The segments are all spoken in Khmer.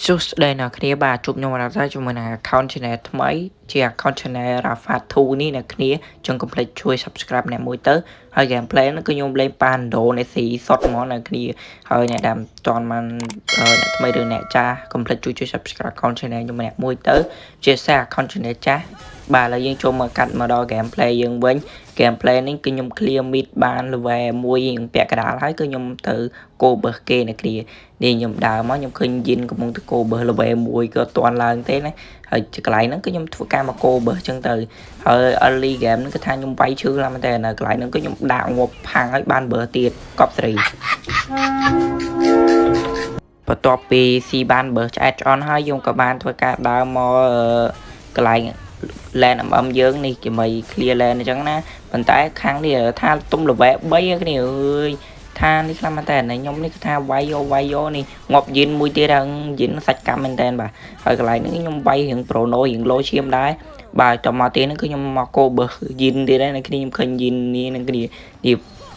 សួស្តីអ្នកគ្នាបាទជួបខ្ញុំរ៉ាហ្វាជាមួយនឹង account channel ថ្មីជា account channel Rafa 2នេះអ្នកគ្នាចង់កុំភ្លេចជួយ subscribe អ្នកមួយទៅហើយ gameplay ហ្នឹងគឺខ្ញុំលេងប៉ានដូនៃស៊ីសុតហ្មងអ្នកគ្នាហើយអ្នកដែលចន់បានអ្នកថ្មីឬអ្នកចាស់កុំភ្លេចជួយ subscribe account channel ខ្ញុំម្នាក់មួយទៅជាសារ account channel ចាស់បាទឥឡូវយើងចូលមកកាត់មកដល់ gameplay យើងវិញ gameplay នេះគឺខ្ញុំ clear mid បាន level 1រៀងពាក់កណ្ដាលហើយគឺខ្ញុំទៅ go បើសគេអ្នកគ្នានេះខ្ញុំដើរមកខ្ញុំឃើញយិនកំពុងទៅ go បើស level 1ក៏អត់ទាន់ឡើងទេណាហើយកន្លែងហ្នឹងគឺខ្ញុំធ្វើការមក go បើសអញ្ចឹងទៅហើយ early game ហ្នឹងគឺថាខ្ញុំវាយឈឺឡើងមែនតើនៅកន្លែងហ្នឹងគឺខ្ញុំដាក់ងាប់ផាំងហើយបានបើសទៀតកប់ស្រីបន្ទាប់ពីស៊ីបានបើសឆ្អែតឆ្អន់ហើយខ្ញុំក៏បានធ្វើការដើរមកកន្លែង land យើងនេះគេមិន clear land អញ្ចឹងណាប៉ុន្តែខាងនេះថាទុំ level 3គ្នាអើយថានេះខ្លាំងមែនតើខ្ញុំនេះគឺថាវាយយកនេះងាប់យិនមួយទៀតហ្នឹងយិនសាច់កម្មមែនតើបាទហើយកន្លែងនេះខ្ញុំវាយរៀង prono រៀង low ឈាមដែរបាទតមកទៀតហ្នឹងគឺខ្ញុំមក go បើយិនទៀតហើយខ្ញុំឃើញយិននេះនឹងគ្នា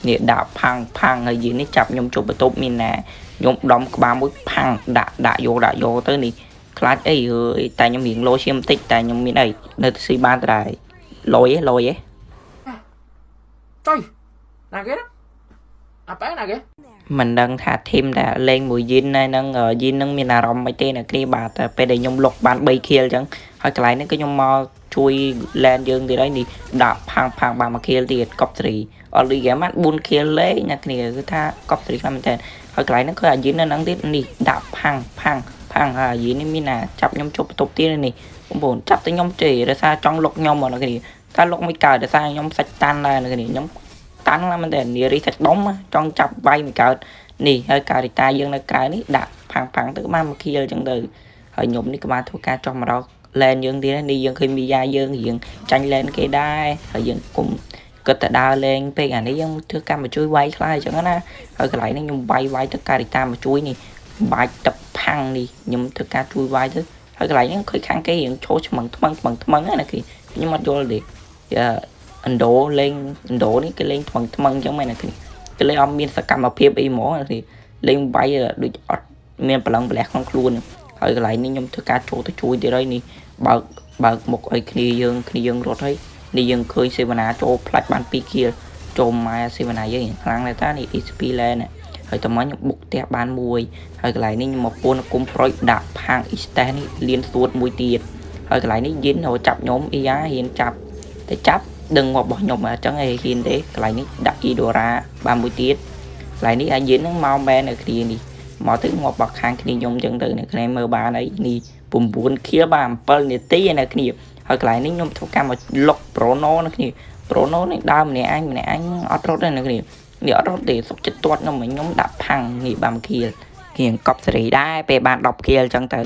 នេះដាក់ផាំងហើយយិននេះចាប់ខ្ញុំជប់បន្ទប់មានណាខ្ញុំដំក្បាលមួយផាំងដាក់យកទៅនេះខ្លាចអីអើយតែខ្ញុំរៀង low ឈាមបន្តិចតែខ្ញុំមានអីនៅទៅស៊ីបានដែរលយហ៎ចុយណាគេអាប៉ែណាគេមិនដឹងថាធីមដែលលេងមួយយិនហើយនឹងយិននឹងមានអារម្មណ៍មិនទេអ្នកគ្នាបាទតែពេលដែលខ្ញុំលុកបាន3 kill អញ្ចឹងហើយកន្លែងនេះគឺខ្ញុំមកជួយ land យើងទៀតហើយនេះដាក់ផាំងបាន1 kill ទៀតកប់3 early game បាន4 kill លេងអ្នកគ្នាគឺថាកប់3ខ្លាំងមែនតើហើយកន្លែងនេះគឺអាយិននៅនឹងទៀតនេះដាក់ផាំងហើយយិននេះមានណាចាប់ខ្ញុំជប់បន្ទប់ទៀតនេះបងប្អូនចាប់តែខ្ញុំទេដោយសារចង់លុកខ្ញុំមកអ្នកគ្នាតែលុកមិនកើតដោយសារខ្ញុំសាច់តាន់ដែរអ្នកគ្នាខ្ញុំតាន់ណាស់មែនតើនារីសាច់ដុំចង់ចាប់វាយមិនកើតនេះហើយការីតាយើងនៅក្រៅនេះដាក់ផាំងទៅបាន1 kill អញ្ចឹងទៅហើយខ្ញុំនេះក៏បានធ្វើការចោះមកដល់ lane យើងទៀតនេះយើងឃើញមីយ៉ាយើងរៀងចាញ់ lane គេដែរហើយយើងគុំគិតតែដើរលេងពេកអានេះយើងធ្វើការមកជួយវាយខ្លះអញ្ចឹងណាហើយកន្លែងនេះខ្ញុំវាយទៅការីតាមកជួយនេះបាច់ទឹកផាំងនេះខ្ញុំធ្វើការជួយវាយទៅហើយកន្លែងនេះឃើញខាងគេរៀងឈោឆ្មឹងថ្មឹងណាគេខ្ញុំអត់យល់ទេឥណ្ឌូលេងឥណ្ឌូនេះគេលេងថ្មឹងអញ្ចឹងមែនណាគេលេងអត់មានសកម្មភាពអីហ្មងគេលេងវាយដូចអត់មានប្រឡឹងប្រលះក្នុងខ្លួនហើយកន្លែងនេះខ្ញុំធ្វើការចូលទៅជួយទៀតហើយនេះបើកមុខឲ្យគ្នាយើងរត់ហើយនេះយើងឃើញសេវនាចូលផ្លាច់បាន2 kill ចូលម៉ែសេវនាយើងខ្លាំងណាស់តានេះ XP land ហើយតើមកខ្ញុំបុកផ្ទះបានមួយហើយកន្លែងនេះខ្ញុំមកពួនគុំប្រុយដាក់ផាង extend នេះលៀនសួតមួយទៀតហើយកន្លែងនេះយិនហៅចាប់ខ្ញុំអ៊ីយ៉ាហ៊ានចាប់តែចាប់ដឹងងាប់របស់ខ្ញុំអញ្ចឹងឯងហ៊ានទេកន្លែងនេះដាក់ Idora បានមួយទៀតកន្លែងនេះអាយិនហ្នឹងមកមែននៅគ្នានេះមកទៅងាប់របស់ខាងគ្នាខ្ញុំអញ្ចឹងទៅអ្នកគ្នាមើលបានអីនេះ9 kill បាន7នាទីនៅគ្នាហើយកន្លែងនេះខ្ញុំធ្វើការមកលុក prono នៅគ្នា prono នេះដើរម្នាក់អញអត់រត់ទេនៅគ្នានេះអត់រត់ទេសុកចិត្តទាត់ខ្ញុំដាក់ផាំងនេះបាន1 kill គៀងកប់សេរីដែរពេលបាន10 kill អញ្ចឹងទៅ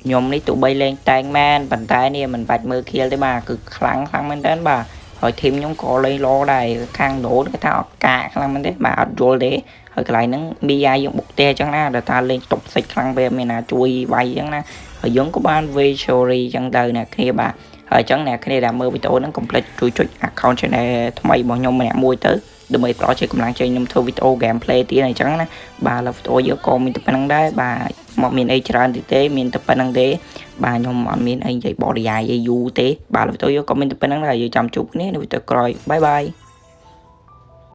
ខ្ញុំនេះទោះបីលេងតែងមែនប៉ុន្តែនេះមិនបាច់មើល kill ទេបាទគឺខ្លាំងមែនតើបាទហើយធីមខ្ញុំក៏លេងឡដែរខាងដូនគេថាអត់កាខ្លាំងមែនទេបាទអត់យល់ទេហើយកន្លែងហ្នឹងមីយ៉ាយើងបុកទេអញ្ចឹងណាដែលថាលេងតុបសិចខ្លាំងពេកមានណាជួយវាយអញ្ចឹងណាហើយយើងក៏បាន victory អញ្ចឹងទៅអ្នកគ្នាបាទហើយអញ្ចឹងអ្នកគ្នាដែលមើលវីដេអូហ្នឹងកុំភ្លេចជួយចុច account channel ថ្មីរបស់ខ្ញុំម្នាក់មួយទៅដើម្បីផ្ដល់ជាកម្លាំងใจខ្ញុំធ្វើវីដេអូ gameplay ទៀតអញ្ចឹងណាបាទលើវីដេអូយើងក៏មានតែប៉ុណ្្នឹងដែរបាទមកមានអីច្រើនទេមានតែប៉ុណ្្នឹងទេបាទខ្ញុំអត់មានអីនិយាយបរិយាយយូរទេបាទវីដេអូយើងក៏មានតែប៉ុណ្្នឹងដែរយើងចាំជួបគ្នានៅវីដេអូក្រោយបាយ